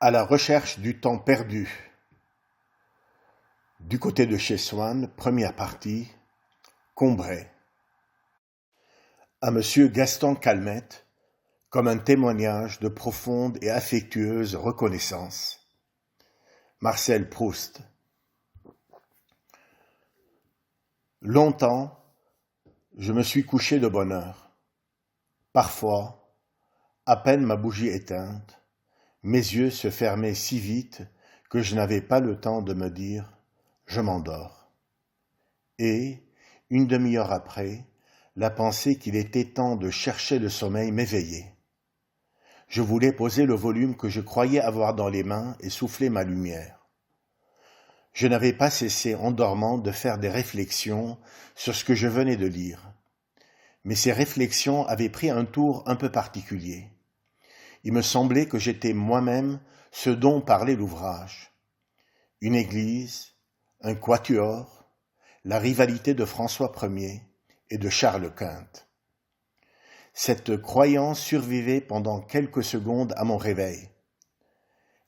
À la recherche du temps perdu. Du côté de chez Swann, première partie, Combray. À Monsieur Gaston Calmette, comme un témoignage de profonde et affectueuse reconnaissance. Marcel Proust. Longtemps, je me suis couché de bonne heure. Parfois, à peine ma bougie éteinte, mes yeux se fermaient si vite que je n'avais pas le temps de me dire « je m'endors ». Et, une demi-heure après, la pensée qu'il était temps de chercher le sommeil m'éveillait. Je voulais poser le volume que je croyais avoir dans les mains et souffler ma lumière. Je n'avais pas cessé en dormant de faire des réflexions sur ce que je venais de lire. Mais ces réflexions avaient pris un tour un peu particulier. Il me semblait que j'étais moi-même ce dont parlait l'ouvrage. Une église, un quatuor, la rivalité de François Ier et de Charles Quint. Cette croyance survivait pendant quelques secondes à mon réveil.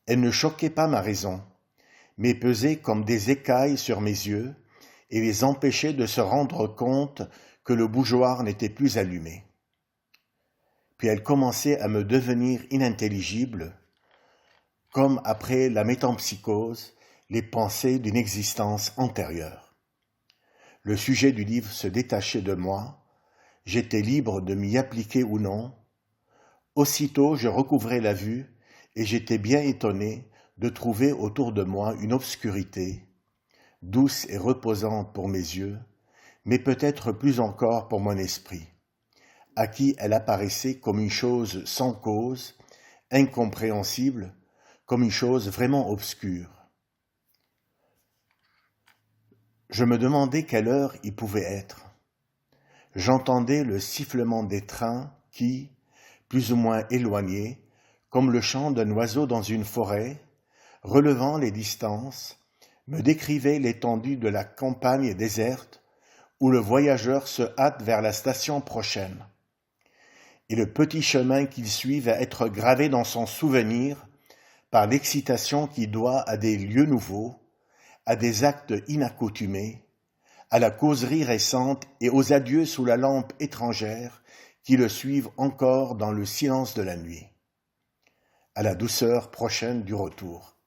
Elle ne choquait pas ma raison, mais pesait comme des écailles sur mes yeux et les empêchait de se rendre compte que le bougeoir n'était plus allumé. Puis elle commençait à me devenir inintelligible, comme après la métempsychose, les pensées d'une existence antérieure. Le sujet du livre se détachait de moi, j'étais libre de m'y appliquer ou non. Aussitôt je recouvrais la vue et j'étais bien étonné de trouver autour de moi une obscurité, douce et reposante pour mes yeux, mais peut-être plus encore pour mon esprit, à qui elle apparaissait comme une chose sans cause, incompréhensible, comme une chose vraiment obscure. Je me demandais quelle heure il pouvait être. J'entendais le sifflement des trains qui, plus ou moins éloignés, comme le chant d'un oiseau dans une forêt, relevant les distances, me décrivaient l'étendue de la campagne déserte où le voyageur se hâte vers la station prochaine. Et le petit chemin qu'il suit va être gravé dans son souvenir par l'excitation qu'il doit à des lieux nouveaux, à des actes inaccoutumés, à la causerie récente et aux adieux sous la lampe étrangère qui le suivent encore dans le silence de la nuit, à la douceur prochaine du retour.